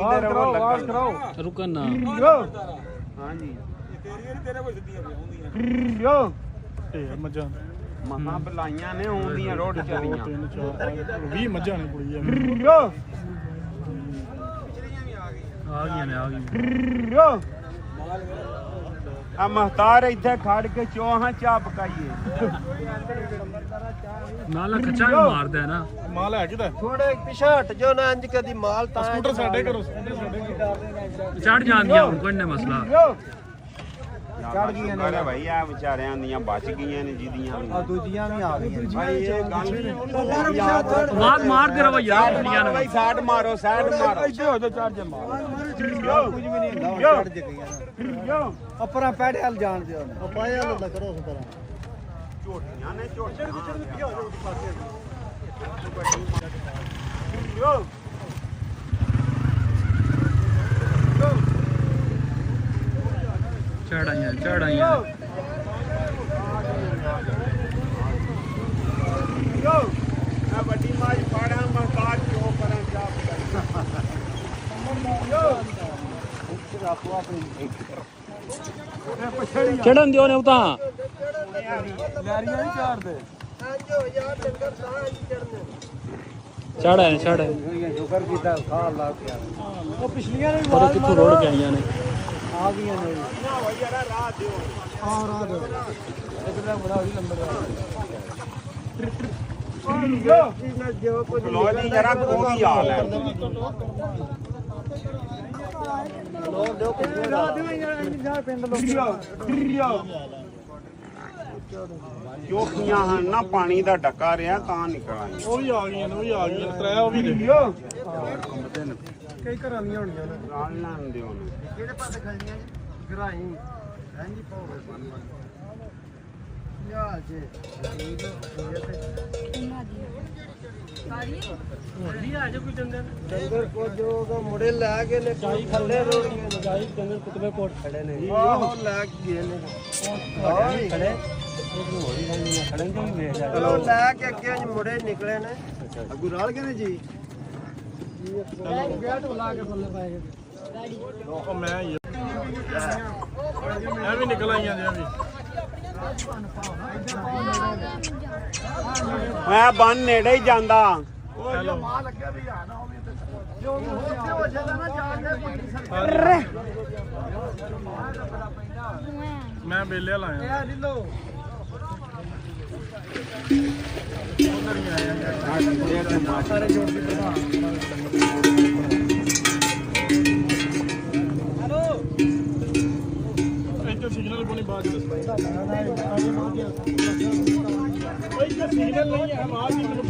ਵੇਖਦੇ ਰਹੋ ਲੱਗਣ ਰੁਕਣ ਨਾ ਹਾਂਜੀ ਤੇਰੇ ਕੋਈ ਸਿੱਧੀਆਂ ਆਉਂਦੀਆਂ ਯੋ ਤੇ ਮੱਝਾਂ ਮਸਾਂ ਬਲਾਈਆਂ ਨੇ ਆਉਂਦੀਆਂ ਰੋਡ ਚਾਰੀਆਂ 20 ਮੱਝਾਂ ਨੇ ਕੁੜੀ ਯੋ ਆ ਗਈਆਂ ਨੇ ਯੋ ਆ ਮਹਤਾਰ ਇੱਥੇ ਖੜ ਕੇ ਚੋਹਾਂ ਚਾਹ ਪਕਾਈਏ ਨਾਲ ਖੱਚਾ ਵੀ ਮਾਰਦਾ ਹੈ ਨਾ ਮਾਲ ਹੈ ਕਿਦਾ ਥੋੜੇ ਪਿਛਾ ਹਟ ਜਾਓ ਨਾ ਇੰਜ ਕਦੀ ਮਾਲ ਤਾਂ ਸਕੂਟਰ ਸਾਡੇ ਕਰੋ ਸਕੂਟਰ ਸਾਡੇ ਚੜ ਜਾਂਦੀਆਂ ਹੁਣ ਕੋਈ ਨਾ ਮਸਲਾ ਚੜ ਗਈਆਂ ਨੇ ਭਾਈ ਆ ਵਿਚਾਰਿਆਂ ਦੀਆਂ ਬਚ ਗਈਆਂ ਨੇ ਜਿਹਦੀਆਂ ਆ ਦੂਜੀਆਂ ਵੀ ਆ ਗਈਆਂ ਭਾਈ ਇਹ ਗੱਲ ਆਵਾਜ਼ ਮਾਰਦੇ ਰਹੋ ਯਾਰ ਦੁਨੀਆ ਨੂੰ ਭਾਈ ਸਾਈਡ ਮਾਰੋ ਸਾਈਡ ਮਾਰੋ ਇੱਥੇ ਹੋ ਜਾ ਚਾਰ ਜਮਾ ਕੁਝ ਵੀ ਨਹੀਂ ਹੁੰਦਾ ਹੁਣ ਚੜ ਗਈਆਂ ਯੋ ਉੱਪਰਾਂ ਪੈੜੇ ਹਲ ਜਾਣ ਦਿਓ ਉਹ ਪਾਇਆ ਲੱਲਾ ਕਰੋ ਉਸ ਤਰ੍ਹਾਂ ਝੋਟੀਆਂ ਨੇ ਝੋਟੀਆਂ ਯੋ ਚੜਾਈਆਂ ਯੋ ਆ ਵੱਡੀ ਮਾਈ ਫਾੜਾ ਮਹਤਾਜ ਕਿਉਂ ਕਰਾਂ ਜਾ ਯੋ ਚੜਨ ਦਿਓ ਨੇ ਉਤਾਂ ਲੈਰੀਆਂ ਨਹੀਂ ਚਾੜਦੇ ਹਾਂਜੀ ਹੋ ਜਾ ਡੰਗਰ ਸਾਹ ਚੜਨੇ ਚੜ ਸ਼ੁਕਰ ਕੀਤਾ ਖਾ ਅੱਲਾਹ ਪਿਆ ਉਹ ਪਿਛਲੀਆਂ ਨੇ ਪਰ ਕਿੱਥੋਂ ਰੋੜ ਕੇ ਆਈਆਂ ਨੇ ਆ ਗਈਆਂ ਨੇ ਰਾਹ ਦਿਓ ਆ ਰਾਹ ਦੇ ਇਧਰ ਬੜਾ ਹੀ ਲੰਬਾ ਯੋ ਲੋ ਜੀ ਜਰਾ ਕੋਈ ਹਾਲ ਹੈ ਲੋਰ ਦਿਓ ਕਿ ਰਾਹ ਦਿਓ ਯਾਰ ਪਿੰਡ ਲੋਕ ਚੋਖੀਆਂ ਹਨ ਨਾ ਪਾਣੀ ਦਾ ਡੱਕਾ ਰਿਹਾ ਤਾਂ ਨਿਕਲ ਆਈਆਂ ਉਹ ਵੀ ਆ ਗਈਆਂ ਨੇ ਤਰਾਇਆ ਉਹ ਵੀ ਦੇ ਕਈ ਘਰਾਂ ਦੀਆਂ ਹੋਣੀਆਂ ਨੇ ਨਾਲ ਲੈਣ ਦਿਓ ਨਾ ਕਿਹੜੇ ਪਾਸੇ ਖੜੀਆਂ ਜੀ ਗਰਾਈ ਹਾਂਜੀ ਪਾਉਗੇ ਯਾਰ ਜੀ ਡੰਗਰ ਕੋ ਜੋ ਮੁੜੇ ਲੈ ਕੇ ਨੇ ਕੋਈ ਥੱਲੇ ਰੋੜੀਆਂ ਨੇ ਗਾਈ ਡੰਗਰ ਕੁੱਤੇ ਕੋਟ ਖੜੇ ਨੇ ਆਹੋ ਲੈ ਕੇ ਗਏ ਨੇ ਖੜੇ ਚਲੋ ਲੈ ਕੇ ਅੱਗੇ ਮੁੜੇ ਨਿਕਲੇ ਨੇ ਅੱਗੂ ਰਾਲ ਗਏ ਨੇ ਜੀ ਗੇਟ ਲਾ ਕੇ ਥੱਲੇ ਪੈ ਗਏ ਉਹ ਮੈਂ ਹੀ ਇਹ ਵੀ ਨਿਕਲ ਆਈਆਂ ਜੀ ਮੈਂ ਬੰਨ ਨੇੜੇ ਹੀ ਜਾਂਦਾ ਮੈਂ ਬੇਲਿਆ ਲਾਇਆ ਇੱਥੇ ਸਿਗਨਲ ਕੋਣੀ ਬਾਅਦ ਦੱਸਦਾ ਇੱਥੇ ਸਿਗਨਲ ਨਹੀਂ ਹੈ ਆਵਾਜ਼ ਹੀ ਮੈਨੂੰ